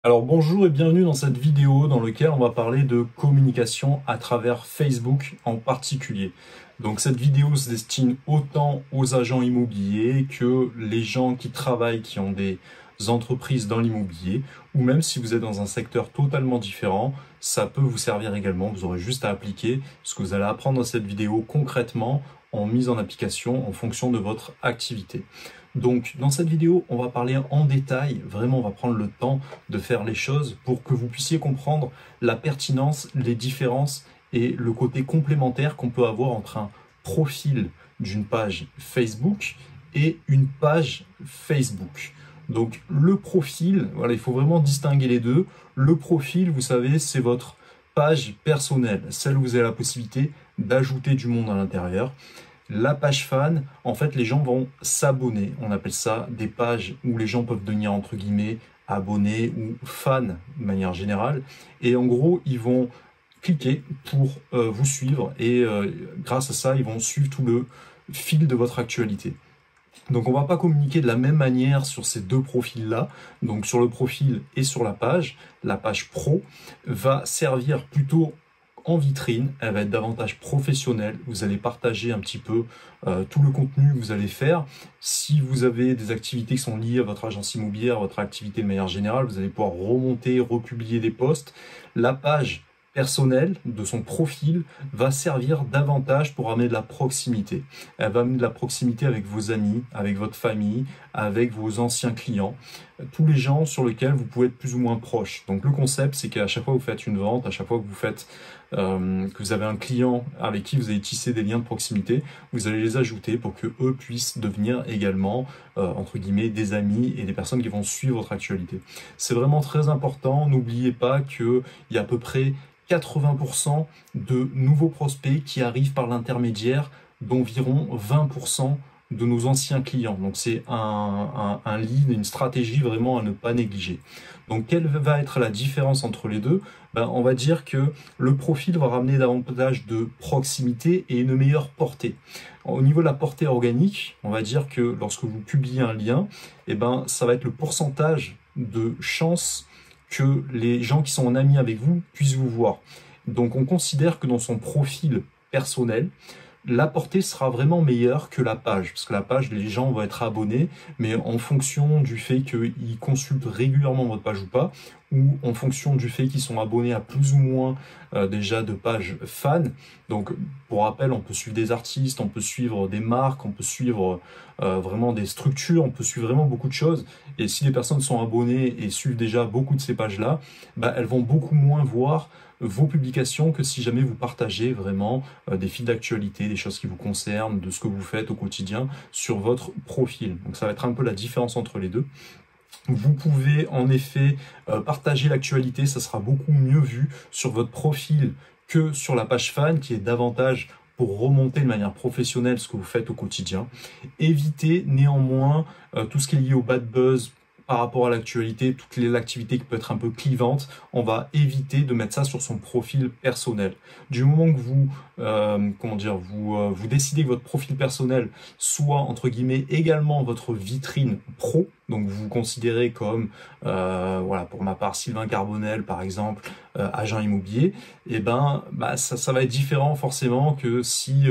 Alors bonjour et bienvenue dans cette vidéo dans laquelle on va parler de communication à travers Facebook en particulier. Donc cette vidéo se destine autant aux agents immobiliers que les gens qui travaillent, qui ont des entreprises dans l'immobilier, ou même si vous êtes dans un secteur totalement différent, ça peut vous servir également. Vous aurez juste à appliquer ce que vous allez apprendre dans cette vidéo concrètement en mise en application en fonction de votre activité. Donc dans cette vidéo, on va parler en détail, vraiment on va prendre le temps de faire les choses pour que vous puissiez comprendre la pertinence, les différences et le côté complémentaire qu'on peut avoir entre un profil d'une page Facebook et une page Facebook. Donc le profil, voilà, il faut vraiment distinguer les deux. Le profil, vous savez, c'est votre page personnelle, celle où vous avez la possibilité d'ajouter du monde à l'intérieur. La page fan, en fait, les gens vont s'abonner. On appelle ça des pages où les gens peuvent devenir, entre guillemets, abonnés ou fans de manière générale. Et en gros, ils vont cliquer pour vous suivre et grâce à ça, ils vont suivre tout le fil de votre actualité. Donc on ne va pas communiquer de la même manière sur ces deux profils-là. Donc sur le profil et sur la page pro va servir plutôt en vitrine, elle va être davantage professionnelle. Vous allez partager un petit peu tout le contenu que vous allez faire. Si vous avez des activités qui sont liées à votre agence immobilière, votre activité de manière générale, vous allez pouvoir remonter, republier des posts. La page personnelle de son profil va servir davantage pour amener de la proximité. Elle va amener de la proximité avec vos amis, avec votre famille, avec vos anciens clients, tous les gens sur lesquels vous pouvez être plus ou moins proche. Donc le concept, c'est qu'à chaque fois que vous faites une vente, à chaque fois que vous faites que vous avez un client avec qui vous allez tisser des liens de proximité, vous allez les ajouter pour que eux puissent devenir également entre guillemets des amis et des personnes qui vont suivre votre actualité. C'est vraiment très important. N'oubliez pas qu'il y a à peu près 80% de nouveaux prospects qui arrivent par l'intermédiaire d'environ 20% de nos anciens clients. Donc c'est un lead, une stratégie vraiment à ne pas négliger. Donc quelle va être la différence entre les deux? On va dire que le profil va ramener davantage de proximité et une meilleure portée. Au niveau de la portée organique, on va dire que lorsque vous publiez un lien, ça va être le pourcentage de chances que les gens qui sont en amis avec vous puissent vous voir. Donc on considère que dans son profil personnel, la portée sera vraiment meilleure que la page, parce que la page, les gens vont être abonnés, mais en fonction du fait qu'ils consultent régulièrement votre page ou pas, ou en fonction du fait qu'ils sont abonnés à plus ou moins déjà de pages fans. Donc pour rappel, on peut suivre des artistes, on peut suivre des marques, on peut suivre vraiment des structures, on peut suivre vraiment beaucoup de choses. Et si les personnes sont abonnées et suivent déjà beaucoup de ces pages-là, elles vont beaucoup moins voir vos publications que si jamais vous partagez vraiment des fils d'actualité, des choses qui vous concernent, de ce que vous faites au quotidien sur votre profil. Donc ça va être un peu la différence entre les deux. Vous pouvez en effet partager l'actualité, ça sera beaucoup mieux vu sur votre profil que sur la page fan qui est davantage pour remonter de manière professionnelle ce que vous faites au quotidien. Évitez néanmoins tout ce qui est lié au bad buzz par rapport à l'actualité, toute l'activité qui peut être un peu clivante, on va éviter de mettre ça sur son profil personnel. Du moment que vous, vous décidez que votre profil personnel soit entre guillemets également votre vitrine pro, donc vous vous considérez comme, voilà, pour ma part, Sylvain Carbonel, par exemple, agent immobilier, ça va être différent forcément que si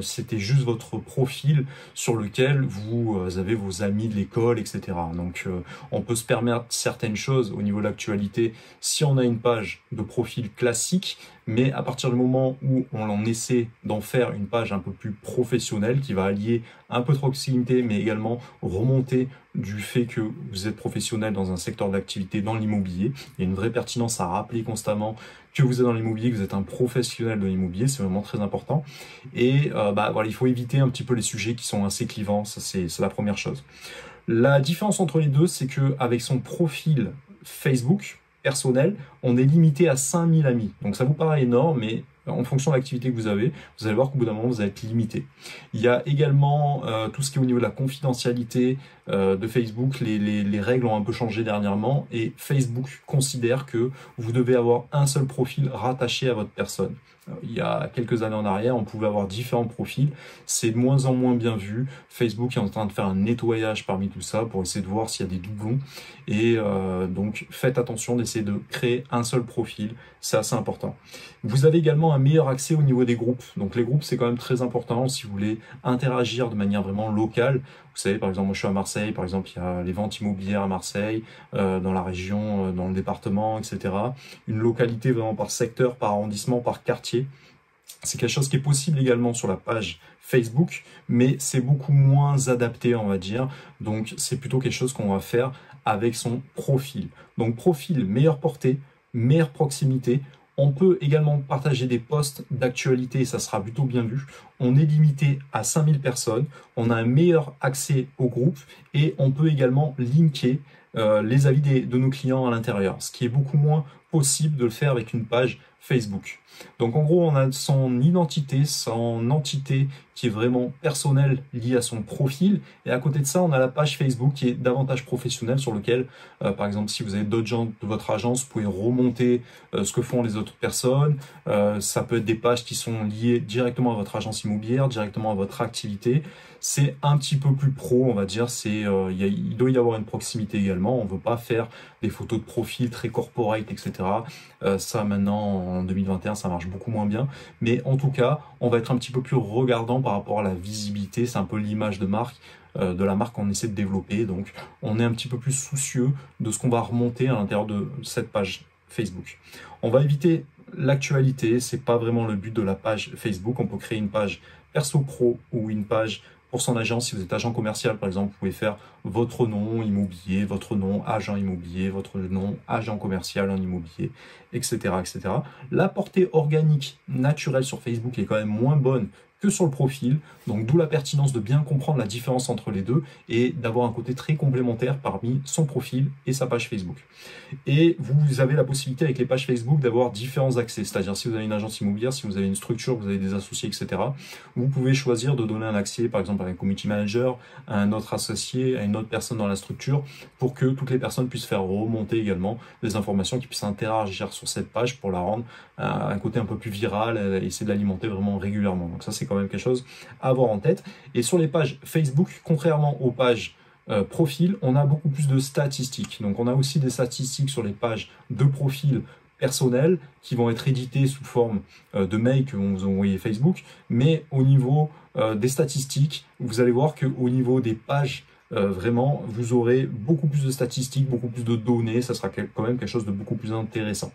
c'était juste votre profil sur lequel vous avez vos amis de l'école, etc. Donc, on peut se permettre certaines choses au niveau de l'actualité si on a une page de profil classique, mais à partir du moment où on en essaie d'en faire une page un peu plus professionnelle qui va allier un peu de proximité mais également remonter du fait que vous êtes professionnel dans un secteur d'activité dans l'immobilier, il y a une vraie pertinence à rappeler constamment que vous êtes dans l'immobilier, que vous êtes un professionnel de l'immobilier, c'est vraiment très important. Et voilà, il faut éviter un petit peu les sujets qui sont assez clivants, ça c'est la première chose. La différence entre les deux, c'est que avec son profil Facebook personnel, on est limité à 5000 amis. Donc ça vous paraît énorme, mais en fonction de l'activité que vous avez, vous allez voir qu'au bout d'un moment, vous allez être limité. Il y a également tout ce qui est au niveau de la confidentialité de Facebook. Les règles ont un peu changé dernièrement et Facebook considère que vous devez avoir un seul profil rattaché à votre personne. Il y a quelques années en arrière, on pouvait avoir différents profils. C'est de moins en moins bien vu. Facebook est en train de faire un nettoyage parmi tout ça pour essayer de voir s'il y a des doublons. Et donc, faites attention d'essayer de créer un seul profil. C'est assez important. Vous avez également un meilleur accès au niveau des groupes. Donc, les groupes, c'est quand même très important si vous voulez interagir de manière vraiment locale. Vous savez, par exemple, moi je suis à Marseille, par exemple, il y a les ventes immobilières à Marseille, dans la région, dans le département, etc. Une localité vraiment par secteur, par arrondissement, par quartier. C'est quelque chose qui est possible également sur la page Facebook, mais c'est beaucoup moins adapté, on va dire. Donc, c'est plutôt quelque chose qu'on va faire avec son profil. Donc, profil, meilleure portée, meilleure proximité. On peut également partager des posts d'actualité, ça sera plutôt bien vu. On est limité à 5000 personnes, on a un meilleur accès au groupe et on peut également linker les avis de nos clients à l'intérieur, ce qui est beaucoup moins possible de le faire avec une page Facebook. Donc en gros, on a son identité, son entité qui est vraiment personnelle liée à son profil. Et à côté de ça, on a la page Facebook qui est davantage professionnelle sur lequel, par exemple, si vous avez d'autres gens de votre agence, vous pouvez remonter ce que font les autres personnes. Ça peut être des pages qui sont liées directement à votre agence immobilière, directement à votre activité. C'est un petit peu plus pro, on va dire. Il doit y avoir une proximité également. On ne veut pas faire des photos de profil très corporate, etc. Ça, maintenant, en 2021, ça marche beaucoup moins bien. Mais en tout cas, on va être un petit peu plus regardant par rapport à la visibilité. C'est un peu l'image de marque, de la marque qu'on essaie de développer. Donc, on est un petit peu plus soucieux de ce qu'on va remonter à l'intérieur de cette page Facebook. On va éviter l'actualité. C'est pas vraiment le but de la page Facebook. On peut créer une page perso pro ou une page pour son agence. Si vous êtes agent commercial, par exemple, vous pouvez faire votre nom immobilier, votre nom agent immobilier, votre nom agent commercial en immobilier, etc., etc. La portée organique naturelle sur Facebook est quand même moins bonne que sur le profil, donc d'où la pertinence de bien comprendre la différence entre les deux et d'avoir un côté très complémentaire parmi son profil et sa page Facebook. Et vous avez la possibilité avec les pages Facebook d'avoir différents accès, c'est-à-dire si vous avez une agence immobilière, si vous avez une structure, vous avez des associés, etc., vous pouvez choisir de donner un accès, par exemple à un community manager, à un autre associé, à une autre personne dans la structure, pour que toutes les personnes puissent faire remonter également des informations, qui puissent interagir sur cette page pour la rendre un côté un peu plus viral et essayer de l'alimenter vraiment régulièrement. Donc ça, c'est quand même quelque chose à avoir en tête. Et sur les pages Facebook, contrairement aux pages profil, on a beaucoup plus de statistiques. Donc on a aussi des statistiques sur les pages de profil personnel qui vont être éditées sous forme de mails que vous envoyez Facebook. Mais au niveau des statistiques, vous allez voir qu'au niveau des pages, vraiment, vous aurez beaucoup plus de statistiques, beaucoup plus de données. Ça sera quand même quelque chose de beaucoup plus intéressant.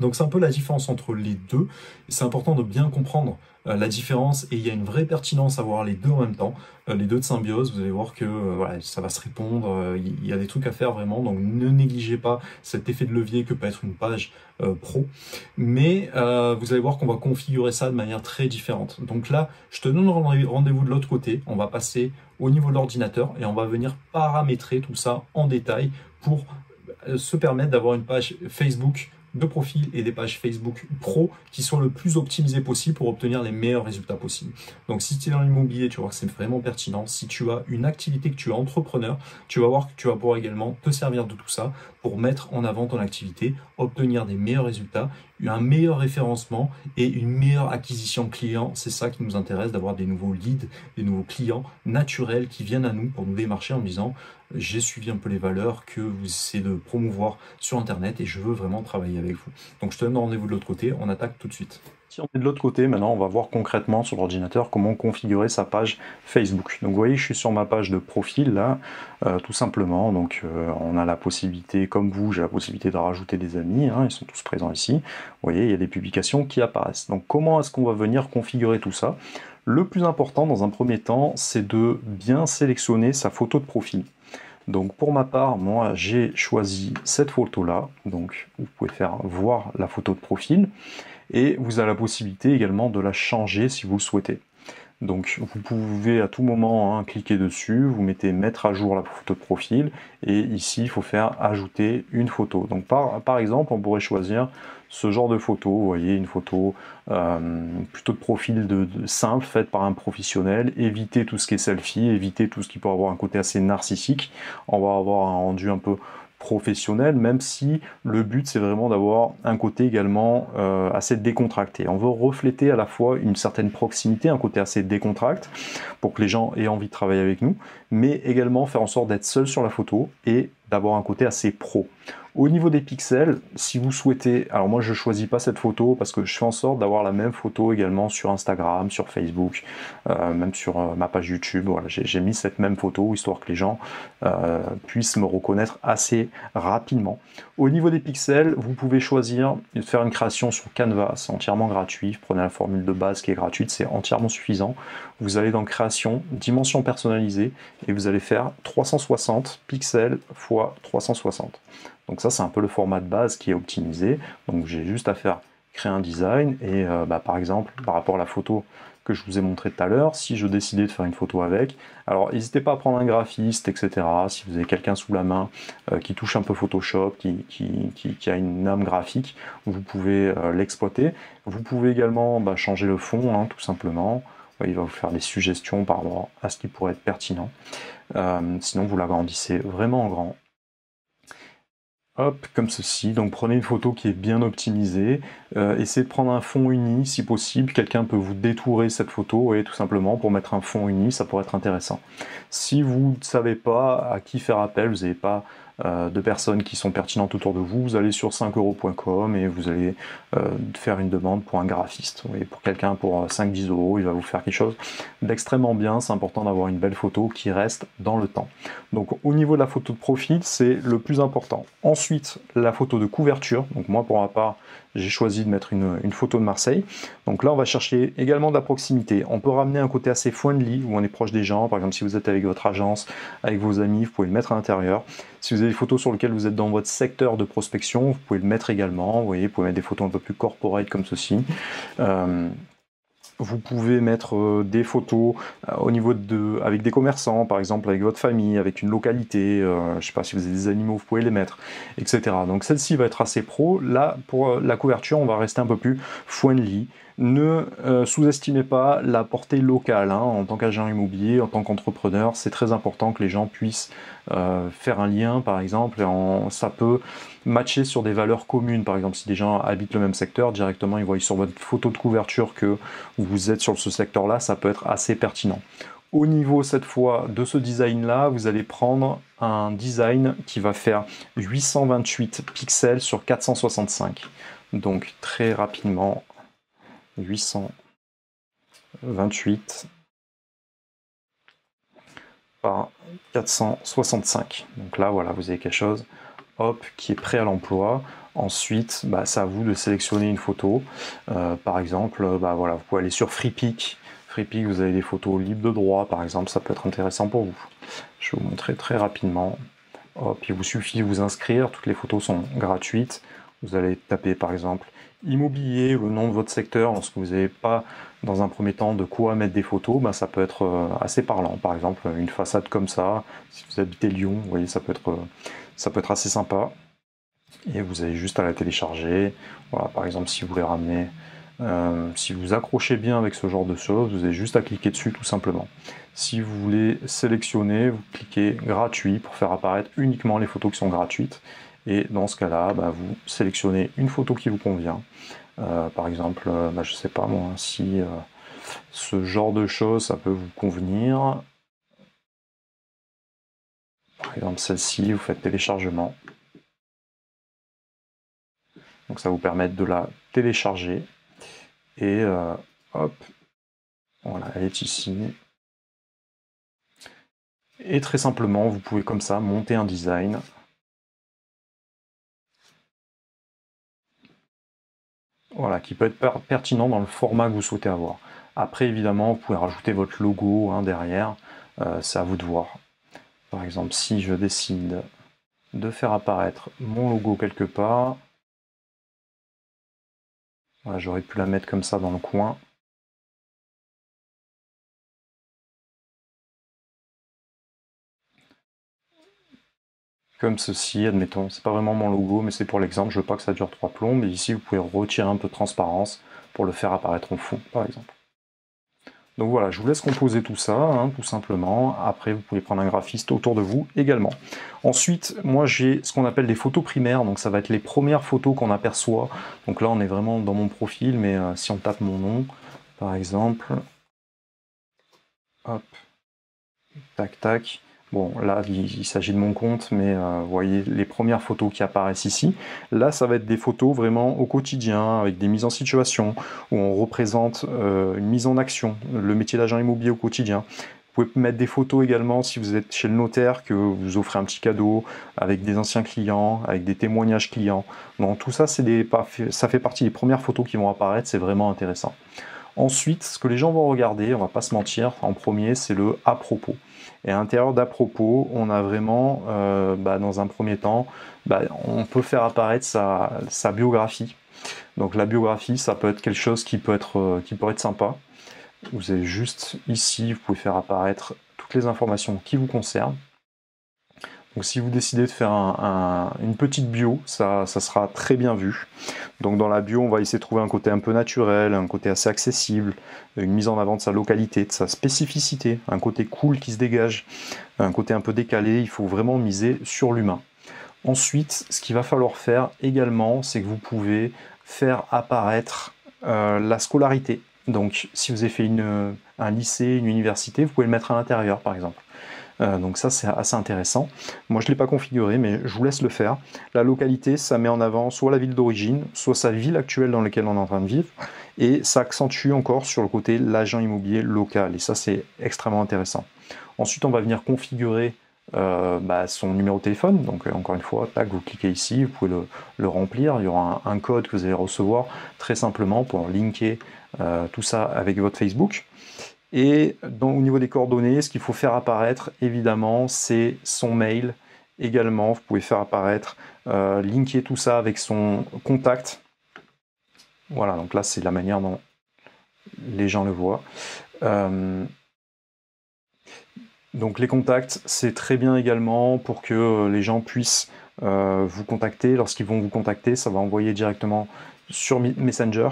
Donc c'est un peu la différence entre les deux. C'est important de bien comprendre la différence et il y a une vraie pertinence à voir les deux en même temps, les deux de symbiose. Vous allez voir que voilà, ça va se répondre, il y a des trucs à faire vraiment, donc ne négligez pas cet effet de levier que peut être une page pro. Mais vous allez voir qu'on va configurer ça de manière très différente. Donc là, je te donne rendez-vous de l'autre côté, on va passer au niveau de l'ordinateur et on va venir paramétrer tout ça en détail pour se permettre d'avoir une page Facebook de profil et des pages Facebook Pro qui sont le plus optimisées possible pour obtenir les meilleurs résultats possibles. Donc si tu es dans l'immobilier, tu vas voir que c'est vraiment pertinent. Si tu as une activité, que tu es entrepreneur, tu vas voir que tu vas pouvoir également te servir de tout ça pour mettre en avant ton activité, obtenir des meilleurs résultats, un meilleur référencement et une meilleure acquisition client. C'est ça qui nous intéresse, d'avoir des nouveaux leads, des nouveaux clients naturels qui viennent à nous pour nous démarcher en disant j'ai suivi un peu les valeurs que vous essayez de promouvoir sur Internet et je veux vraiment travailler avec vous. Donc je te donne rendez-vous de l'autre côté, on attaque tout de suite. Si on est de l'autre côté, maintenant on va voir concrètement sur l'ordinateur comment configurer sa page Facebook. Donc vous voyez, je suis sur ma page de profil là, tout simplement. Donc on a la possibilité, comme vous, j'ai la possibilité de rajouter des amis, hein, ils sont tous présents ici. Vous voyez, il y a des publications qui apparaissent. Donc comment est-ce qu'on va venir configurer tout ça? Le plus important dans un premier temps, c'est de bien sélectionner sa photo de profil. Donc pour ma part, moi j'ai choisi cette photo-là, donc vous pouvez faire voir la photo de profil, et vous avez la possibilité également de la changer si vous le souhaitez. Donc vous pouvez à tout moment cliquer dessus, vous mettez mettre à jour la photo de profil et ici il faut faire ajouter une photo. Donc par exemple on pourrait choisir ce genre de photo, vous voyez une photo plutôt de profil simple faite par un professionnel, éviter tout ce qui est selfie, éviter tout ce qui peut avoir un côté assez narcissique, on va avoir un rendu un peu professionnel, même si le but c'est vraiment d'avoir un côté également assez décontracté. On veut refléter à la fois une certaine proximité, un côté assez décontracté pour que les gens aient envie de travailler avec nous, mais également faire en sorte d'être seul sur la photo et d'avoir un côté assez pro. Au niveau des pixels, si vous souhaitez, alors moi je choisis pas cette photo parce que je fais en sorte d'avoir la même photo également sur Instagram, sur Facebook, même sur ma page YouTube. Voilà, j'ai mis cette même photo histoire que les gens puissent me reconnaître assez rapidement. Au niveau des pixels, vous pouvez choisir de faire une création sur Canva, c'est entièrement gratuit. Vous prenez la formule de base qui est gratuite, c'est entièrement suffisant. Vous allez dans création, dimension personnalisée et vous allez faire 360 pixels x 360. Donc ça c'est un peu le format de base qui est optimisé. Donc j'ai juste à faire créer un design et par exemple par rapport à la photo que je vous ai montré tout à l'heure, si je décidais de faire une photo avec, alors n'hésitez pas à prendre un graphiste, etc. Si vous avez quelqu'un sous la main qui touche un peu Photoshop, qui a une âme graphique, vous pouvez l'exploiter. Vous pouvez également changer le fond, tout simplement. Il va vous faire des suggestions par rapport à ce qui pourrait être pertinent. Sinon vous l'agrandissez vraiment en grand. Hop, comme ceci. Donc prenez une photo qui est bien optimisée. Essayez de prendre un fond uni si possible. Quelqu'un peut vous détourer cette photo, et tout simplement pour mettre un fond uni, ça pourrait être intéressant. Si vous ne savez pas à qui faire appel, vous n'avez pas de personnes qui sont pertinentes autour de vous, vous allez sur 5€ et vous allez faire une demande pour un graphiste. Et pour quelqu'un pour 5-10 €, il va vous faire quelque chose d'extrêmement bien. C'est important d'avoir une belle photo qui reste dans le temps. Donc au niveau de la photo de profil, c'est le plus important. Ensuite, la photo de couverture. Donc moi, pour ma part, j'ai choisi de mettre une photo de Marseille. Donc là, on va chercher également de la proximité. On peut ramener un côté assez foin de lit, où on est proche des gens. Par exemple, si vous êtes avec votre agence, avec vos amis, vous pouvez le mettre à l'intérieur. Si vous avez des photos sur lesquelles vous êtes dans votre secteur de prospection, vous pouvez le mettre également. Vous voyez, vous pouvez mettre des photos un peu plus corporate comme ceci. Vous pouvez mettre des photos au niveau avec des commerçants, par exemple avec votre famille, avec une localité, je ne sais pas si vous avez des animaux, vous pouvez les mettre, etc. Donc celle-ci va être assez pro. Là, pour la couverture, on va rester un peu plus foin de lit. Ne sous-estimez pas la portée locale, en tant qu'agent immobilier, en tant qu'entrepreneur, c'est très important que les gens puissent faire un lien, par exemple, ça peut matcher sur des valeurs communes. Par exemple, si des gens habitent le même secteur, directement ils voient sur votre photo de couverture que vous êtes sur ce secteur-là, ça peut être assez pertinent. Au niveau cette fois de ce design-là, vous allez prendre un design qui va faire 828 pixels sur 465. Donc très rapidement, 828 par 465. Donc là, voilà, vous avez quelque chose, hop, qui est prêt à l'emploi. Ensuite, c'est à vous de sélectionner une photo. Par exemple, voilà, vous pouvez aller sur FreePic. FreePic, vous avez des photos libres de droit, par exemple, ça peut être intéressant pour vous. Je vais vous montrer très rapidement. Hop, il vous suffit de vous inscrire, toutes les photos sont gratuites. Vous allez taper par exemple immobilier, le nom de votre secteur, lorsque vous n'avez pas dans un premier temps de quoi mettre des photos, ça peut être assez parlant. Par exemple, une façade comme ça, si vous habitez Lyon, vous voyez, ça peut être assez sympa. Et vous avez juste à la télécharger. Voilà, par exemple, si vous voulez ramener, si vous accrochez bien avec ce genre de choses, vous avez juste à cliquer dessus tout simplement. Si vous voulez sélectionner, vous cliquez gratuit pour faire apparaître uniquement les photos qui sont gratuites. Et dans ce cas-là, vous sélectionnez une photo qui vous convient. Par exemple, je sais pas moi, si ce genre de choses, ça peut vous convenir. Par exemple, celle-ci, vous faites téléchargement. Donc ça vous permet de la télécharger. Et hop, voilà, elle est ici. Et très simplement, vous pouvez comme ça monter un design. Voilà, qui peut être pertinent dans le format que vous souhaitez avoir. Après, évidemment, vous pouvez rajouter votre logo derrière. C'est à vous de voir. Par exemple, si je décide de faire apparaître mon logo quelque part, voilà, j'aurais pu la mettre comme ça dans le coin. comme ceci, admettons. C'est pas vraiment mon logo, mais c'est pour l'exemple. Je veux pas que ça dure 3 plombes. Et ici, vous pouvez retirer un peu de transparence pour le faire apparaître en fond, par exemple. Donc voilà, je vous laisse composer tout ça, hein, tout simplement. Après, vous pouvez prendre un graphiste autour de vous également. Ensuite, moi j'ai ce qu'on appelle des photos primaires, donc ça va être les premières photos qu'on aperçoit. Donc là, on est vraiment dans mon profil, mais si on tape mon nom, par exemple, hop, tac, tac. Bon, là, il s'agit de mon compte, mais vous voyez les premières photos qui apparaissent ici. Là, ça va être des photos vraiment au quotidien, avec des mises en situation, où on représente une mise en action, le métier d'agent immobilier au quotidien. Vous pouvez mettre des photos également si vous êtes chez le notaire, que vous offrez un petit cadeau, avec des anciens clients, avec des témoignages clients. Donc tout ça, ça fait partie des premières photos qui vont apparaître, c'est vraiment intéressant. Ensuite, ce que les gens vont regarder, on va pas se mentir, en premier, c'est le à propos. Et à l'intérieur d'à propos, on a vraiment, dans un premier temps, on peut faire apparaître sa biographie. Donc la biographie, ça peut être quelque chose qui peut être sympa. Vous avez juste ici, vous pouvez faire apparaître toutes les informations qui vous concernent. Donc si vous décidez de faire une petite bio, ça sera très bien vu. Donc dans la bio, on va essayer de trouver un côté un peu naturel, un côté assez accessible, une mise en avant de sa localité, de sa spécificité, un côté cool qui se dégage, un côté un peu décalé. Il faut vraiment miser sur l'humain. Ensuite, ce qu'il va falloir faire également, c'est que vous pouvez faire apparaître la scolarité. Donc si vous avez fait un lycée, une université, vous pouvez le mettre à l'intérieur par exemple. Donc ça c'est assez intéressant. Moi je ne l'ai pas configuré mais je vous laisse le faire. La localité, ça met en avant soit la ville d'origine, soit sa ville actuelle dans laquelle on est en train de vivre, et ça accentue encore sur le côté l'agent immobilier local, et ça c'est extrêmement intéressant. Ensuite on va venir configurer son numéro de téléphone, donc encore une fois, tac, vous cliquez ici, vous pouvez le remplir, il y aura un code que vous allez recevoir très simplement pour linker tout ça avec votre Facebook. Et au niveau des coordonnées, ce qu'il faut faire apparaître, évidemment, c'est son mail. Également, vous pouvez faire apparaître, linker tout ça avec son contact. Voilà, donc là, c'est la manière dont les gens le voient. Donc les contacts, c'est très bien également pour que les gens puissent vous contacter. Lorsqu'ils vont vous contacter, ça va envoyer directement sur Messenger.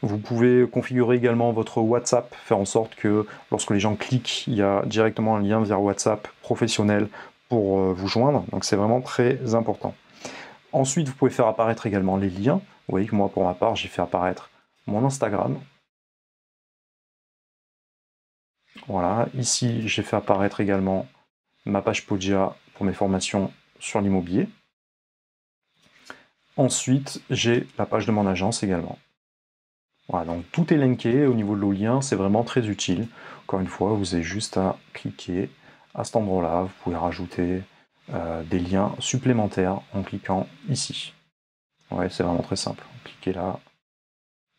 Vous pouvez configurer également votre WhatsApp, faire en sorte que lorsque les gens cliquent, il y a directement un lien vers WhatsApp professionnel pour vous joindre. Donc c'est vraiment très important. Ensuite, vous pouvez faire apparaître également les liens. Vous voyez que moi, pour ma part, j'ai fait apparaître mon Instagram. Voilà, ici, j'ai fait apparaître également ma page Podia pour mes formations sur l'immobilier. Ensuite, j'ai la page de mon agence également. Voilà, donc tout est linké au niveau de nos liens, c'est vraiment très utile. Encore une fois, vous avez juste à cliquer à cet endroit-là. Vous pouvez rajouter des liens supplémentaires en cliquant ici. Ouais, c'est vraiment très simple. Cliquez là,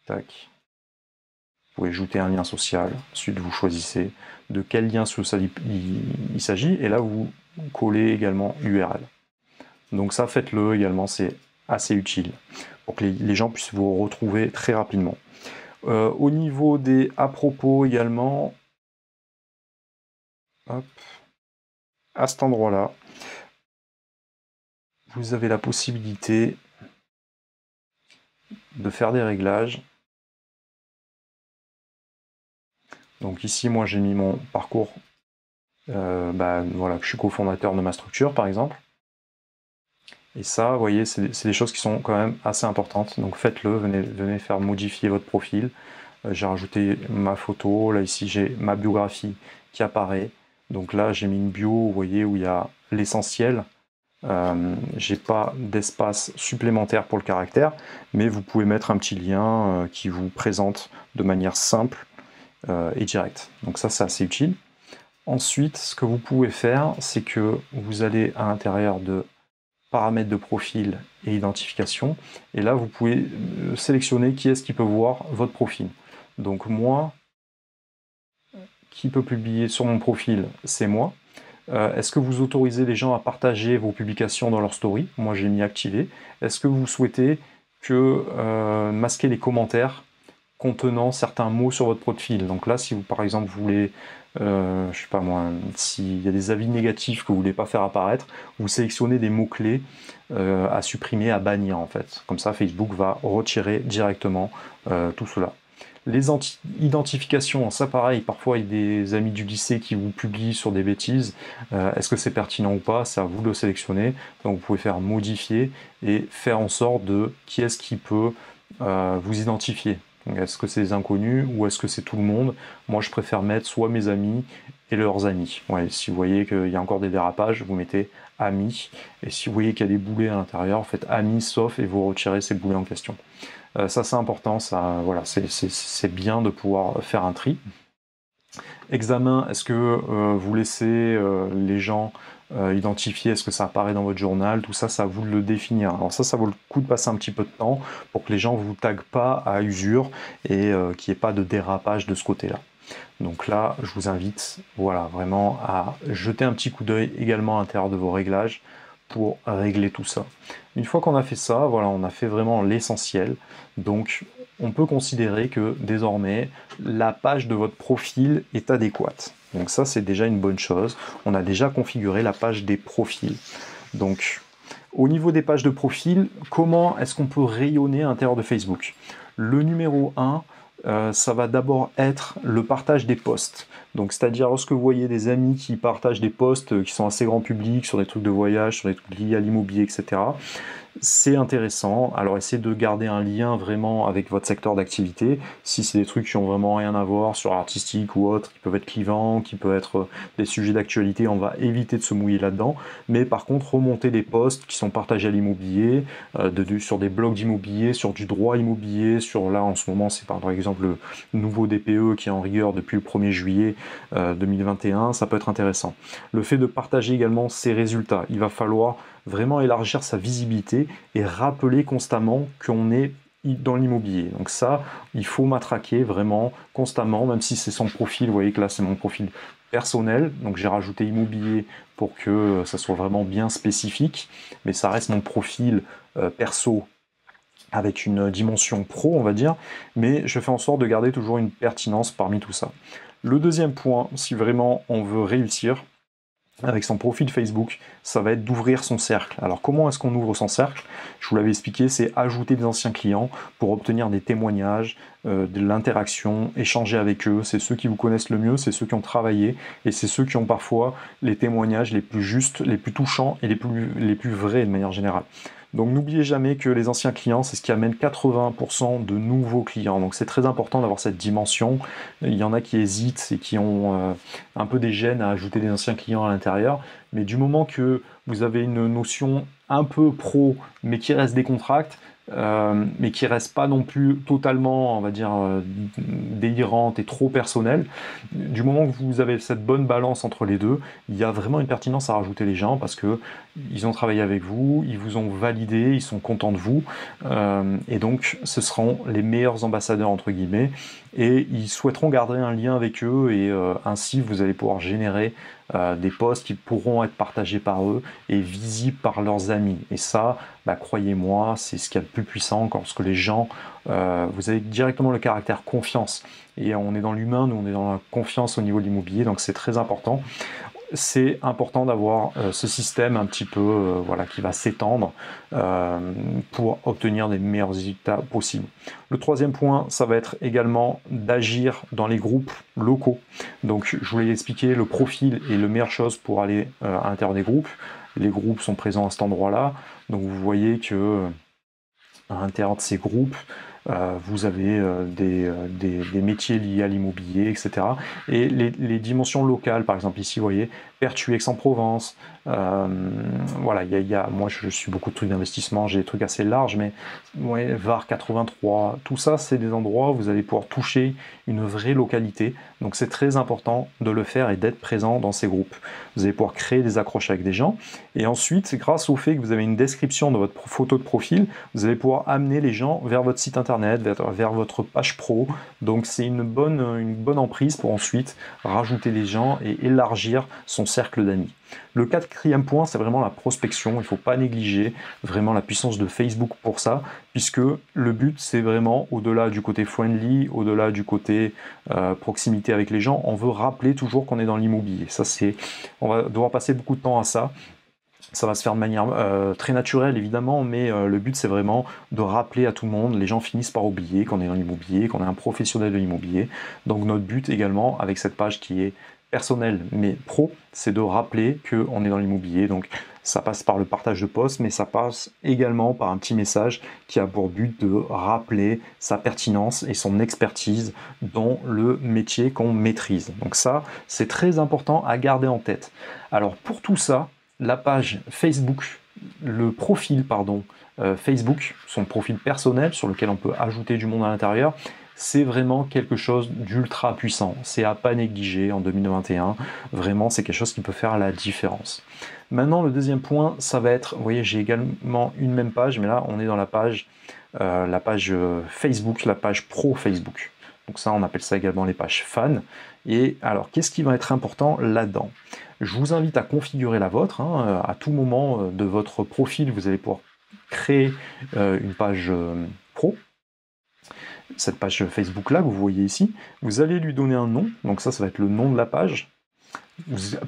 tac. Vous pouvez ajouter un lien social. Ensuite, vous choisissez de quel lien il s'agit, et là, vous collez également l'URL. Donc ça, faites-le également, c'est assez utile pour que les gens puissent vous retrouver très rapidement. Au niveau des à propos également, hop, à cet endroit-là, vous avez la possibilité de faire des réglages. Donc ici, moi, j'ai mis mon parcours, voilà, que je suis cofondateur de ma structure, par exemple. Et ça, vous voyez, c'est des choses qui sont quand même assez importantes. Donc faites-le, venez faire modifier votre profil. J'ai rajouté ma photo, là ici j'ai ma biographie qui apparaît. Donc là j'ai mis une bio, vous voyez, où il y a l'essentiel. J'ai pas d'espace supplémentaire pour le caractère, mais vous pouvez mettre un petit lien qui vous présente de manière simple et directe. Donc ça c'est assez utile. Ensuite, ce que vous pouvez faire, c'est que vous allez à l'intérieur de paramètres de profil et identification, et là vous pouvez sélectionner qui est-ce qui peut voir votre profil. Donc moi, qui peut publier sur mon profil, c'est moi. Est-ce que vous autorisez les gens à partager vos publications dans leur story? Moi j'ai mis activer. Est-ce que vous souhaitez que masquer les commentaires contenant certains mots sur votre profil? Donc là, si vous par exemple vous voulez je sais pas moi, s'il y a des avis négatifs que vous voulez pas faire apparaître, vous sélectionnez des mots-clés à supprimer, à bannir en fait. Comme ça, Facebook va retirer directement tout cela. Les identifications, ça pareil, parfois il y a des amis du lycée qui vous publient sur des bêtises. Est-ce que c'est pertinent ou pas? C'est à vous de le sélectionner. Donc vous pouvez faire modifier et faire en sorte de qui est-ce qui peut vous identifier. Est-ce que c'est des inconnus ou est-ce que c'est tout le monde? Moi je préfère mettre soit mes amis et leurs amis. Ouais, si vous voyez qu'il y a encore des dérapages, vous mettez amis. Et si vous voyez qu'il y a des boulets à l'intérieur, faites amis sauf et vous retirez ces boulets en question. Ça c'est important, ça, voilà, c'est bien de pouvoir faire un tri. Examen, est-ce que vous laissez les gens identifier, est-ce que ça apparaît dans votre journal, tout ça, ça vous de le définir. Alors ça vaut le coup de passer un petit peu de temps pour que les gens ne vous taguent pas à usure et qu'il n'y ait pas de dérapage de ce côté-là. Donc là, je vous invite, voilà, vraiment à jeter un petit coup d'œil également à l'intérieur de vos réglages pour régler tout ça. Une fois qu'on a fait ça, voilà, on a fait vraiment l'essentiel. Donc, on peut considérer que désormais, la page de votre profil est adéquate. Donc ça, c'est déjà une bonne chose. On a déjà configuré la page des profils. Donc, au niveau des pages de profil, comment est-ce qu'on peut rayonner à l'intérieur de Facebook? Le numéro 1, ça va d'abord être le partage des posts. Donc, c'est-à-dire lorsque vous voyez des amis qui partagent des posts qui sont assez grand public sur des trucs de voyage, sur des trucs liés à l'immobilier, etc., c'est intéressant. Alors essayez de garder un lien vraiment avec votre secteur d'activité. Si c'est des trucs qui ont vraiment rien à voir sur l'artistique ou autre, qui peuvent être clivants, qui peuvent être des sujets d'actualité, on va éviter de se mouiller là-dedans. Mais par contre, remonter des posts qui sont partagés à l'immobilier, sur des blogs d'immobilier, sur du droit immobilier, sur là en ce moment c'est par exemple le nouveau DPE qui est en rigueur depuis le 1er juillet 2021, ça peut être intéressant. Le fait de partager également ses résultats, il va falloir vraiment élargir sa visibilité et rappeler constamment qu'on est dans l'immobilier. Donc ça, il faut matraquer vraiment constamment, même si c'est son profil. Vous voyez que là, c'est mon profil personnel. Donc j'ai rajouté immobilier pour que ça soit vraiment bien spécifique. Mais ça reste mon profil perso avec une dimension pro, on va dire. Mais je fais en sorte de garder toujours une pertinence parmi tout ça. Le deuxième point, si vraiment on veut réussir, avec son profil Facebook, ça va être d'ouvrir son cercle. Alors comment est-ce qu'on ouvre son cercle? Je vous l'avais expliqué, c'est ajouter des anciens clients pour obtenir des témoignages, de l'interaction, échanger avec eux. C'est ceux qui vous connaissent le mieux, c'est ceux qui ont travaillé et c'est ceux qui ont parfois les témoignages les plus justes, les plus touchants et les plus vrais de manière générale. Donc n'oubliez jamais que les anciens clients, c'est ce qui amène 80% de nouveaux clients. Donc c'est très important d'avoir cette dimension. Il y en a qui hésitent et qui ont un peu des gênes à ajouter des anciens clients à l'intérieur. Mais du moment que vous avez une notion un peu pro, mais qui reste décontracte, mais qui reste pas non plus totalement, on va dire, délirante et trop personnelle. Du moment que vous avez cette bonne balance entre les deux, il y a vraiment une pertinence à rajouter les gens parce que ils ont travaillé avec vous, ils vous ont validé, ils sont contents de vous, et donc ce seront les meilleurs ambassadeurs entre guillemets, et ils souhaiteront garder un lien avec eux et ainsi vous allez pouvoir générer des posts qui pourront être partagés par eux et visibles par leurs amis. Et ça, croyez-moi, c'est ce qu'il y a de plus puissant lorsque les gens, vous avez directement le caractère confiance. Et on est dans l'humain, nous on est dans la confiance au niveau de l'immobilier, donc c'est très important. C'est important d'avoir ce système un petit peu qui va s'étendre pour obtenir des meilleurs résultats possibles. Le troisième point, ça va être également d'agir dans les groupes locaux. Donc je vous l'ai expliqué, le profil est la meilleure chose pour aller à l'intérieur des groupes. Les groupes sont présents à cet endroit-là, donc vous voyez que à l'intérieur de ces groupes, vous avez des métiers liés à l'immobilier, etc. Et les dimensions locales, par exemple ici, vous voyez, Pertuis, Aix-en-Provence, moi je suis beaucoup de trucs d'investissement, j'ai des trucs assez larges, mais ouais, Var 83, tout ça c'est des endroits où vous allez pouvoir toucher une vraie localité, donc c'est très important de le faire et d'être présent dans ces groupes. Vous allez pouvoir créer des accroches avec des gens, et ensuite, grâce au fait que vous avez une description de votre photo de profil, vous allez pouvoir amener les gens vers votre site internet. internet, vers votre page pro. Donc c'est une bonne emprise pour ensuite rajouter des gens et élargir son cercle d'amis. Le quatrième point, c'est vraiment la prospection. Il ne faut pas négliger vraiment la puissance de Facebook pour ça, puisque le but, c'est vraiment, au-delà du côté friendly, au-delà du côté proximité avec les gens, on veut rappeler toujours qu'on est dans l'immobilier. On va devoir passer beaucoup de temps à ça. Ça va se faire de manière très naturelle évidemment, mais le but c'est vraiment de rappeler à tout le monde, les gens finissent par oublier qu'on est dans l'immobilier, qu'on est un professionnel de l'immobilier. Donc notre but également avec cette page qui est personnelle mais pro, c'est de rappeler qu'on est dans l'immobilier. Donc ça passe par le partage de posts, mais ça passe également par un petit message qui a pour but de rappeler sa pertinence et son expertise dans le métier qu'on maîtrise. Donc ça, c'est très important à garder en tête. Alors pour tout ça, la page Facebook, le profil Facebook, son profil personnel sur lequel on peut ajouter du monde à l'intérieur, c'est vraiment quelque chose d'ultra puissant. C'est à pas négliger en 2021. Vraiment, c'est quelque chose qui peut faire la différence. Maintenant, le deuxième point, ça va être, vous voyez, j'ai également une même page, mais là, on est dans la page Facebook, la page pro Facebook. Donc ça, on appelle ça également les pages fans. Et alors, qu'est-ce qui va être important là-dedans ? Je vous invite à configurer la vôtre. À tout moment de votre profil, vous allez pouvoir créer une page pro. Cette page Facebook-là que vous voyez ici, vous allez lui donner un nom. Donc ça va être le nom de la page.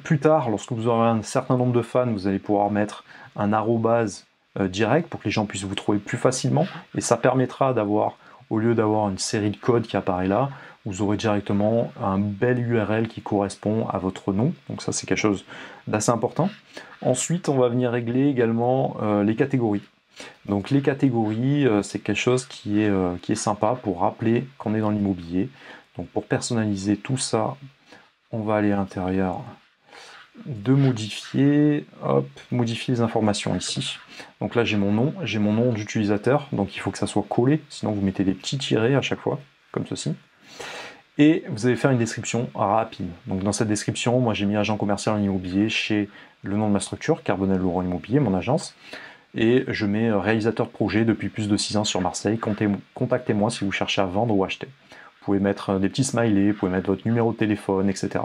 Plus tard, lorsque vous aurez un certain nombre de fans, vous allez pouvoir mettre un arrobase direct pour que les gens puissent vous trouver plus facilement. Et ça permettra d'avoir, au lieu d'avoir une série de codes qui apparaît là, vous aurez directement un bel URL qui correspond à votre nom. Donc ça, c'est quelque chose d'assez important. Ensuite, on va venir régler également les catégories. Donc les catégories, c'est quelque chose qui est sympa pour rappeler qu'on est dans l'immobilier. Donc pour personnaliser tout ça, on va aller à l'intérieur de modifier, modifier les informations ici. Donc là j'ai mon nom d'utilisateur, donc il faut que ça soit collé, sinon vous mettez des petits tirets à chaque fois, comme ceci. Et vous allez faire une description rapide. Donc dans cette description, moi j'ai mis agent commercial en immobilier chez le nom de ma structure, Carbonel Laurent Immobilier, mon agence. Et je mets réalisateur de projet depuis plus de 6 ans sur Marseille. Contactez-moi si vous cherchez à vendre ou acheter. Vous pouvez mettre des petits smileys, vous pouvez mettre votre numéro de téléphone, etc.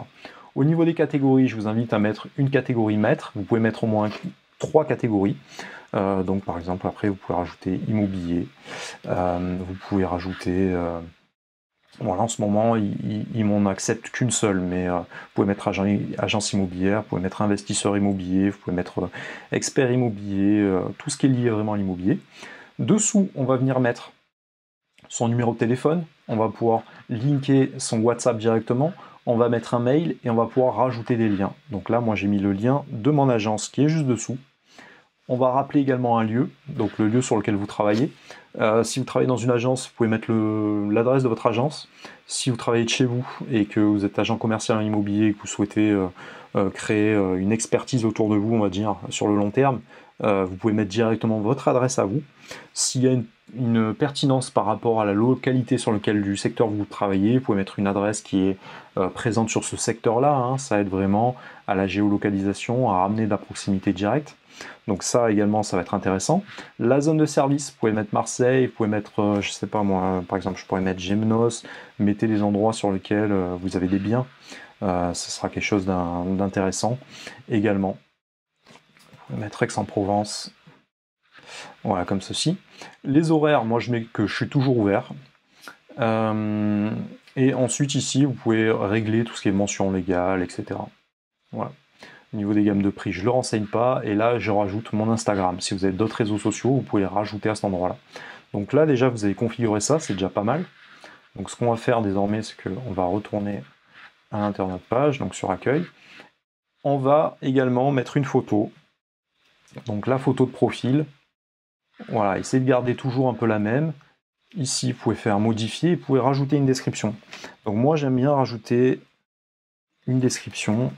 Au niveau des catégories, je vous invite à mettre une catégorie maître. Vous pouvez mettre au moins 3 catégories. Donc par exemple, après vous pouvez rajouter immobilier. Vous pouvez rajouter... Voilà, en ce moment, ils m'en acceptent qu'une seule, mais vous pouvez mettre agence immobilière, vous pouvez mettre investisseur immobilier, vous pouvez mettre expert immobilier, tout ce qui est lié vraiment à l'immobilier. Dessous, on va venir mettre son numéro de téléphone, on va pouvoir linker son WhatsApp directement, on va mettre un mail et on va pouvoir rajouter des liens. Donc là, moi j'ai mis le lien de mon agence qui est juste dessous. On va rappeler également un lieu, donc le lieu sur lequel vous travaillez. Si vous travaillez dans une agence, vous pouvez mettre l'adresse de votre agence. Si vous travaillez de chez vous et que vous êtes agent commercial en immobilier et que vous souhaitez créer une expertise autour de vous, on va dire, sur le long terme, vous pouvez mettre directement votre adresse à vous. S'il y a une pertinence par rapport à la localité sur laquelle du secteur vous travaillez, vous pouvez mettre une adresse qui est présente sur ce secteur-là. Ça aide vraiment à la géolocalisation, à ramener de la proximité directe. Donc ça également, ça va être intéressant. La zone de service, vous pouvez mettre Marseille, vous pouvez mettre, je sais pas moi, par exemple, je pourrais mettre Gémenos, mettez les endroits sur lesquels vous avez des biens. Ce sera quelque chose d'intéressant également. Vous pouvez mettre Aix-en-Provence. Voilà, comme ceci. Les horaires, moi je mets que je suis toujours ouvert. Et ensuite ici, vous pouvez régler tout ce qui est mention légale, etc. Voilà. Au niveau des gammes de prix, je ne le renseigne pas. Et là, je rajoute mon Instagram. Si vous avez d'autres réseaux sociaux, vous pouvez les rajouter à cet endroit-là. Donc là, déjà, vous avez configuré ça, c'est déjà pas mal. Donc ce qu'on va faire désormais, c'est qu'on va retourner à l'intérieur de notre page, donc sur Accueil. On va également mettre une photo. Donc la photo de profil. Voilà, essayez de garder toujours un peu la même. Ici, vous pouvez faire modifier, vous pouvez rajouter une description. Donc moi, j'aime bien rajouter une description.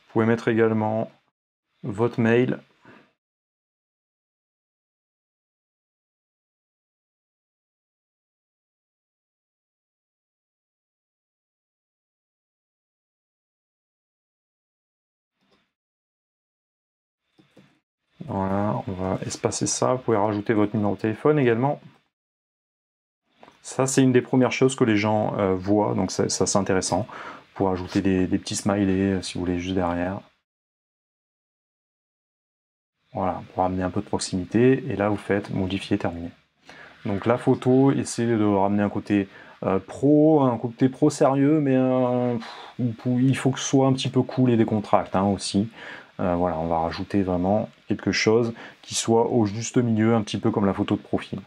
Vous pouvez mettre également votre mail. Voilà, on va espacer ça. Vous pouvez rajouter votre numéro de téléphone également. Ça, c'est une des premières choses que les gens voient, donc ça c'est intéressant. Pour ajouter des petits smileys, si vous voulez, juste derrière. Voilà, pour amener un peu de proximité. Et là, vous faites modifier, terminer. Donc la photo, essayez de ramener un côté pro sérieux, mais il faut que ce soit un petit peu cool et décontracté aussi. Voilà, on va rajouter vraiment quelque chose qui soit au juste milieu, un petit peu comme la photo de profil.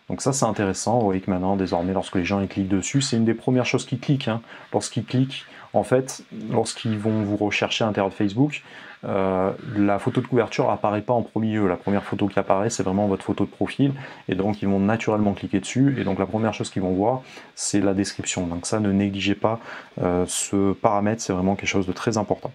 Donc ça c'est intéressant, vous voyez que maintenant, désormais, lorsque les gens ils cliquent dessus, c'est une des premières choses qu'ils cliquent. Lorsqu'ils cliquent, en fait, lorsqu'ils vont vous rechercher à l'intérieur de Facebook, la photo de couverture apparaît pas en premier lieu. La première photo qui apparaît, c'est vraiment votre photo de profil, et donc ils vont naturellement cliquer dessus, et donc la première chose qu'ils vont voir, c'est la description. Donc ça, ne négligez pas ce paramètre, c'est vraiment quelque chose de très important.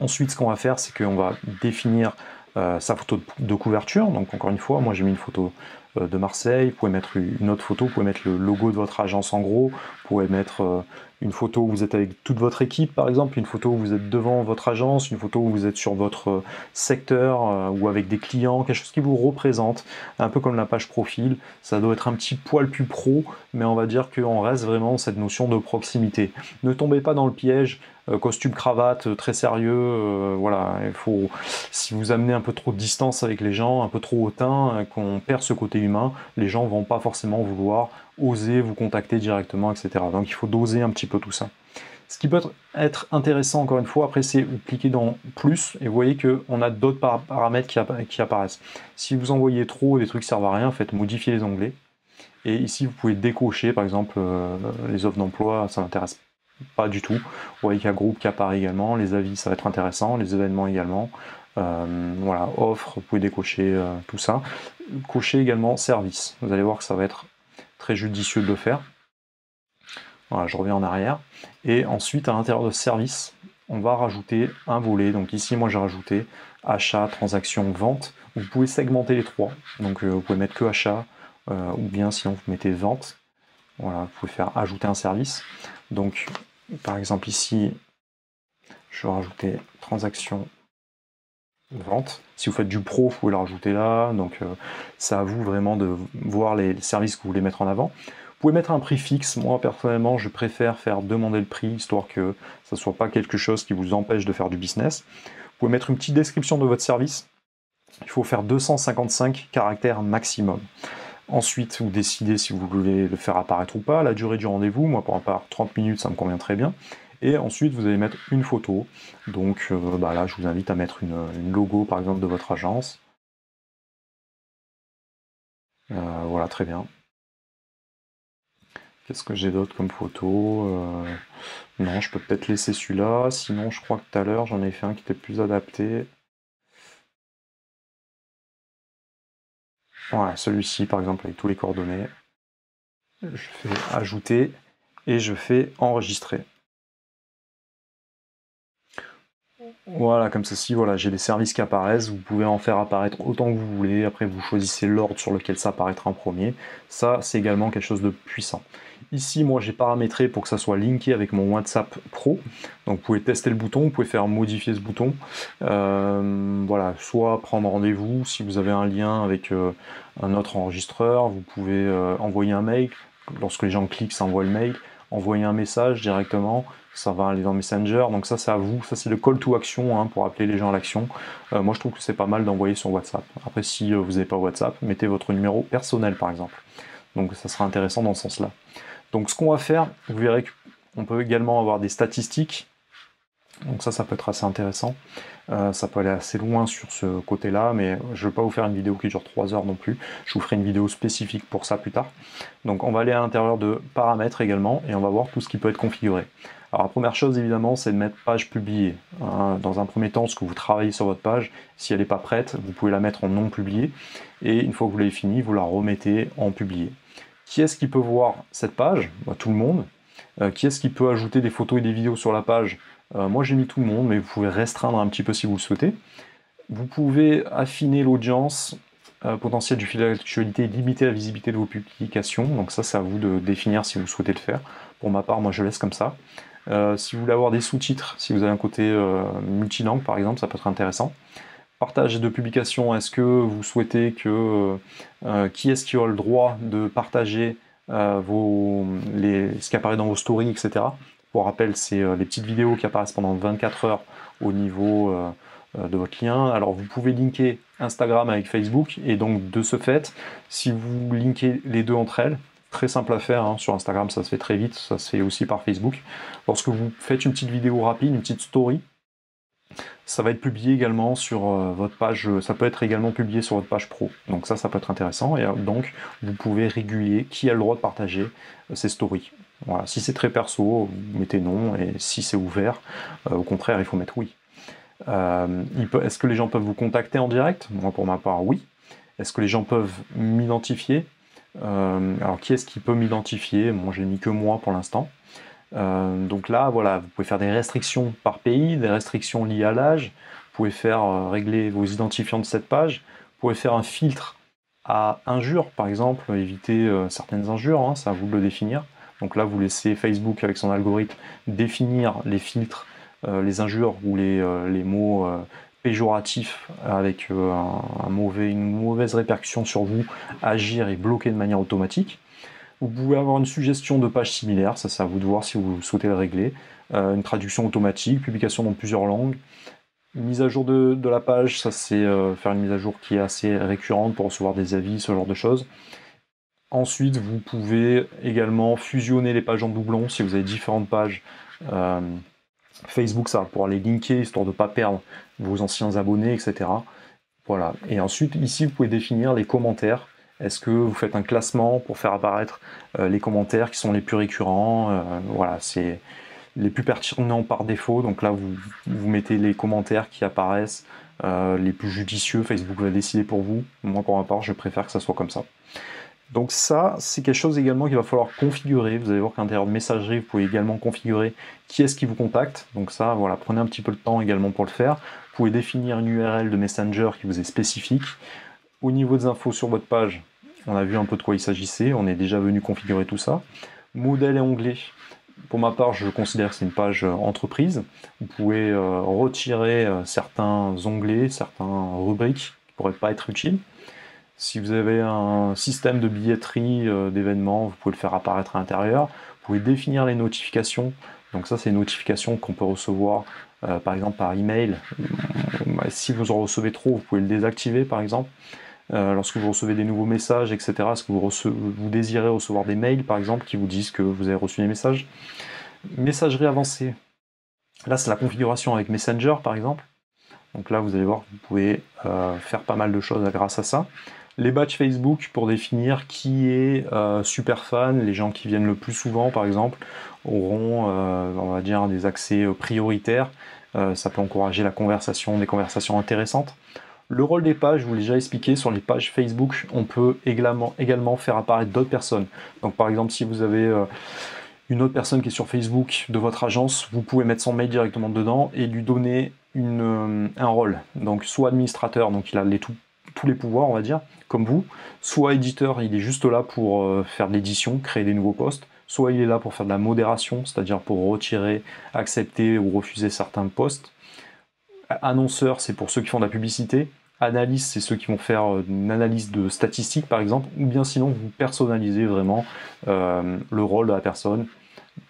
Ensuite, ce qu'on va faire, c'est qu'on va définir sa photo de couverture. Donc encore une fois, moi j'ai mis une photo de Marseille, vous pouvez mettre une autre photo, vous pouvez mettre le logo de votre agence en gros, vous pouvez mettre une photo où vous êtes avec toute votre équipe par exemple, une photo où vous êtes devant votre agence, une photo où vous êtes sur votre secteur ou avec des clients, quelque chose qui vous représente, un peu comme la page profil. Ça doit être un petit poil plus pro, mais on va dire qu'on reste vraiment cette notion de proximité. Ne tombez pas dans le piège costume cravate très sérieux, voilà, si vous amenez un peu trop de distance avec les gens, un peu trop hautain, qu'on perd ce côté humain, les gens vont pas forcément vouloir oser vous contacter directement, etc. Donc il faut doser un petit peu tout ça. Ce qui peut être intéressant encore une fois, après c'est vous cliquez dans plus et vous voyez qu'on a d'autres paramètres qui apparaissent. Si vous envoyez trop, des trucs qui servent à rien, faites modifier les onglets. Et ici vous pouvez décocher par exemple les offres d'emploi, ça m'intéresse pas du tout. Vous voyez qu'il y a groupe qui apparaît également, les avis ça va être intéressant, les événements également. Voilà, offre, vous pouvez décocher tout ça. Cocher également service. Vous allez voir que ça va être très judicieux de le faire. Voilà, je reviens en arrière. Et ensuite, à l'intérieur de service, on va rajouter un volet. Donc ici, moi j'ai rajouté achat, transaction, vente. Vous pouvez segmenter les trois. Donc vous pouvez mettre que achat, ou bien sinon vous mettez vente. Voilà, vous pouvez faire ajouter un service. Donc par exemple ici, je vais rajouter transaction, vente. Si vous faites du pro, vous pouvez le rajouter là. Donc c'est à vous vraiment de voir les services que vous voulez mettre en avant. Vous pouvez mettre un prix fixe. Moi personnellement, je préfère faire demander le prix, histoire que ça ne soit pas quelque chose qui vous empêche de faire du business. Vous pouvez mettre une petite description de votre service. Il faut faire 255 caractères maximum. Ensuite, vous décidez si vous voulez le faire apparaître ou pas. La durée du rendez-vous, moi pour ma part 30 minutes, ça me convient très bien. Et ensuite, vous allez mettre une photo. Donc là, je vous invite à mettre une logo, par exemple, de votre agence. Voilà, très bien. Qu'est-ce que j'ai d'autre comme photo Non, je peux peut-être laisser celui-là. Sinon, je crois que tout à l'heure, j'en ai fait un qui était plus adapté. Voilà, celui-ci, par exemple, avec tous les coordonnées. Je fais ajouter et je fais enregistrer. Voilà, comme ceci, voilà, j'ai des services qui apparaissent, vous pouvez en faire apparaître autant que vous voulez, après vous choisissez l'ordre sur lequel ça apparaîtra en premier, ça c'est également quelque chose de puissant. Ici, moi j'ai paramétré pour que ça soit linké avec mon WhatsApp Pro, donc vous pouvez tester le bouton, vous pouvez faire modifier ce bouton, voilà, soit prendre rendez-vous, si vous avez un lien avec un autre enregistreur, vous pouvez envoyer un mail, lorsque les gens cliquent, ça envoie le mail, envoyer un message directement, ça va aller dans Messenger, donc ça c'est à vous, ça c'est le call to action pour appeler les gens à l'action. Moi je trouve que c'est pas mal d'envoyer sur WhatsApp. Après si vous n'avez pas WhatsApp, mettez votre numéro personnel par exemple. Donc ça sera intéressant dans ce sens-là. Donc ce qu'on va faire, vous verrez qu'on peut également avoir des statistiques. Donc ça peut être assez intéressant. Ça peut aller assez loin sur ce côté-là, mais je ne vais pas vous faire une vidéo qui dure 3 heures non plus. Je vous ferai une vidéo spécifique pour ça plus tard. Donc on va aller à l'intérieur de paramètres également, et on va voir tout ce qui peut être configuré. Alors la première chose évidemment, c'est de mettre page publiée. Dans un premier temps, lorsque vous travaillez sur votre page, si elle n'est pas prête, vous pouvez la mettre en non publié, et une fois que vous l'avez fini, vous la remettez en publié. Qui est-ce qui peut voir cette page? Tout le monde. Qui est-ce qui peut ajouter des photos et des vidéos sur la page? Moi j'ai mis tout le monde, mais vous pouvez restreindre un petit peu si vous le souhaitez. Vous pouvez affiner l'audience potentielle du fil d'actualité, limiter la visibilité de vos publications. Donc ça c'est à vous de définir si vous souhaitez le faire. Pour ma part, moi je laisse comme ça. Si vous voulez avoir des sous-titres, si vous avez un côté multilangue par exemple, ça peut être intéressant. Partage de publication, est-ce que vous souhaitez que qui est-ce qui a le droit de partager ce qui apparaît dans vos stories, etc. Pour rappel, c'est les petites vidéos qui apparaissent pendant 24 heures au niveau de votre lien. Alors vous pouvez linker Instagram avec Facebook, et donc de ce fait, si vous linkez les deux entre elles, très simple à faire, hein, sur Instagram ça se fait très vite, ça se fait aussi par Facebook. Lorsque vous faites une petite vidéo rapide, une petite story, ça va être publié également sur votre page, ça peut être également publié sur votre page pro. Donc ça peut être intéressant, et donc vous pouvez réguler qui a le droit de partager ces stories. Voilà. Si c'est très perso, vous mettez non, et si c'est ouvert, au contraire, il faut mettre oui. Est-ce que les gens peuvent vous contacter en direct? Moi, pour ma part, oui. Est-ce que les gens peuvent m'identifier? Alors, qui est-ce qui peut m'identifier? Moi, j'ai mis que moi pour l'instant. Donc là, voilà, vous pouvez faire des restrictions par pays, des restrictions liées à l'âge. Vous pouvez faire régler vos identifiants de cette page. Vous pouvez faire un filtre à injures, par exemple, éviter certaines injures, hein, c'est à vous de le définir. Donc là, vous laissez Facebook, avec son algorithme, définir les filtres, les injures ou les mots péjoratifs avec une mauvaise répercussion sur vous, agir et bloquer de manière automatique. Vous pouvez avoir une suggestion de page similaire, ça c'est à vous de voir si vous souhaitez le régler. Une traduction automatique, publication dans plusieurs langues. Une mise à jour de la page, ça c'est faire une mise à jour qui est assez récurrente pour recevoir des avis, ce genre de choses. Ensuite, vous pouvez également fusionner les pages en doublon si vous avez différentes pages. Facebook, ça va pouvoir les linker histoire de ne pas perdre vos anciens abonnés, etc. Voilà. Et ensuite, ici, vous pouvez définir les commentaires. Est-ce que vous faites un classement pour faire apparaître les commentaires qui sont les plus récurrents? Voilà, c'est les plus pertinents par défaut. Donc là, vous mettez les commentaires qui apparaissent les plus judicieux. Facebook va décider pour vous. Moi, pour ma part, je préfère que ça soit comme ça. Donc ça, c'est quelque chose également qu'il va falloir configurer. Vous allez voir qu'à l'intérieur de messagerie, vous pouvez également configurer qui est-ce qui vous contacte. Donc ça, voilà, prenez un petit peu de temps également pour le faire. Vous pouvez définir une URL de Messenger qui vous est spécifique. Au niveau des infos sur votre page, on a vu un peu de quoi il s'agissait. On est déjà venu configurer tout ça. Modèle et onglet. Pour ma part, je considère que c'est une page entreprise. Vous pouvez retirer certains onglets, certains rubriques qui ne pourraient pas être utiles. Si vous avez un système de billetterie d'événements, vous pouvez le faire apparaître à l'intérieur. Vous pouvez définir les notifications. Donc ça, c'est une notification qu'on peut recevoir par exemple par email. Si vous en recevez trop, vous pouvez le désactiver par exemple. Lorsque vous recevez des nouveaux messages, etc. Est-ce que vous désirez recevoir des mails par exemple qui vous disent que vous avez reçu des messages? Messagerie avancée. Là, c'est la configuration avec Messenger par exemple. Donc là, vous allez voir que vous pouvez faire pas mal de choses grâce à ça. Les badges Facebook pour définir qui est super fan, les gens qui viennent le plus souvent par exemple, auront on va dire des accès prioritaires. Ça peut encourager la conversation, des conversations intéressantes. Le rôle des pages, je vous l'ai déjà expliqué, sur les pages Facebook, on peut également faire apparaître d'autres personnes. Donc par exemple, si vous avez une autre personne qui est sur Facebook de votre agence, vous pouvez mettre son mail directement dedans et lui donner un rôle. Donc soit administrateur, donc il a tous les pouvoirs, on va dire, comme vous, soit éditeur, il est juste là pour faire de l'édition, créer des nouveaux posts, soit il est là pour faire de la modération, c'est-à-dire pour retirer, accepter ou refuser certains posts. Annonceur, c'est pour ceux qui font de la publicité. Analyste, c'est ceux qui vont faire une analyse de statistiques, par exemple, ou bien sinon vous personnalisez vraiment le rôle de la personne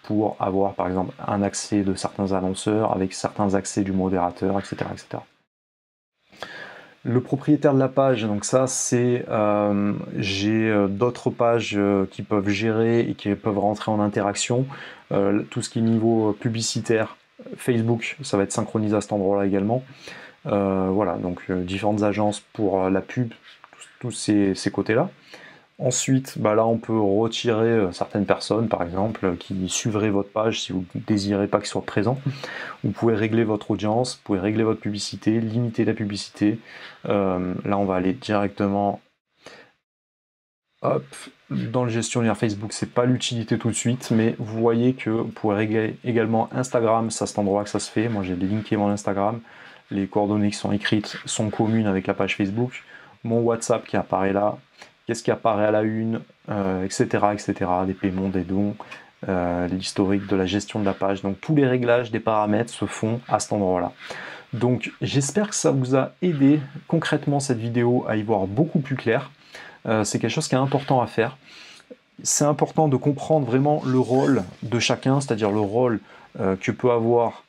pour avoir, par exemple, un accès de certains annonceurs avec certains accès du modérateur, etc., etc. Le propriétaire de la page, donc ça c'est j'ai d'autres pages qui peuvent gérer et qui peuvent rentrer en interaction. Tout ce qui est niveau publicitaire, Facebook, ça va être synchronisé à cet endroit-là également. Voilà, donc différentes agences pour la pub, tous ces côtés-là. Ensuite, là on peut retirer certaines personnes, par exemple, qui suivraient votre page si vous ne désirez pas qu'ils soient présents. Vous pouvez régler votre audience, vous pouvez régler votre publicité, limiter la publicité. Là on va aller directement dans le gestionnaire Facebook. C'est pas l'utilité tout de suite, mais vous voyez que vous pouvez régler également Instagram, c'est à cet endroit que ça se fait. Moi j'ai linké mon Instagram, les coordonnées qui sont écrites sont communes avec la page Facebook. Mon WhatsApp qui apparaît là, qu'est-ce qui apparaît à la une, etc., etc., des paiements, des dons, l'historique de la gestion de la page. Donc tous les réglages des paramètres se font à cet endroit-là. Donc j'espère que ça vous a aidé concrètement cette vidéo à y voir beaucoup plus clair. C'est quelque chose qui est important à faire. C'est important de comprendre vraiment le rôle de chacun, c'est-à-dire le rôle que peut avoir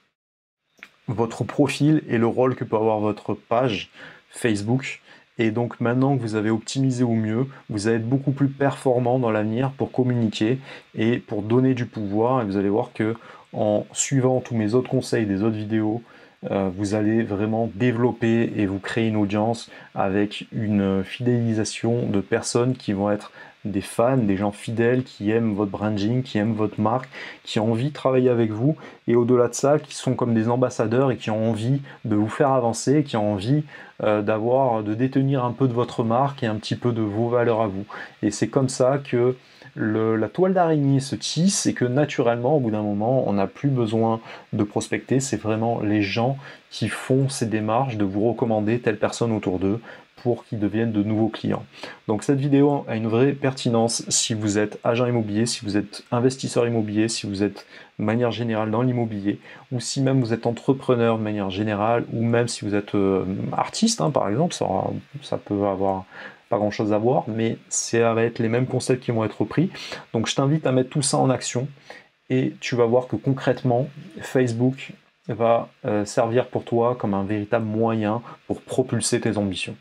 votre profil et le rôle que peut avoir votre page Facebook. Et donc maintenant que vous avez optimisé au mieux, vous allez être beaucoup plus performant dans l'avenir pour communiquer et pour donner du pouvoir. Et vous allez voir que en suivant tous mes autres conseils des autres vidéos, vous allez vraiment développer et vous créer une audience avec une fidélisation de personnes qui vont être des fans, des gens fidèles qui aiment votre branding, qui aiment votre marque, qui ont envie de travailler avec vous et au-delà de ça, qui sont comme des ambassadeurs et qui ont envie de vous faire avancer, qui ont envie de détenir un peu de votre marque et un petit peu de vos valeurs à vous. Et c'est comme ça que la toile d'araignée se tisse et que naturellement, au bout d'un moment, on n'a plus besoin de prospecter. C'est vraiment les gens qui font ces démarches de vous recommander telle personne autour d'eux pour qu'ils deviennent de nouveaux clients. Donc cette vidéo a une vraie pertinence si vous êtes agent immobilier, si vous êtes investisseur immobilier, si vous êtes de manière générale dans l'immobilier, ou si même vous êtes entrepreneur de manière générale, ou même si vous êtes artiste, par exemple, ça peut avoir pas grand chose à voir, mais ça va être les mêmes concepts qui vont être repris. Donc je t'invite à mettre tout ça en action et tu vas voir que concrètement, Facebook va servir pour toi comme un véritable moyen pour propulser tes ambitions.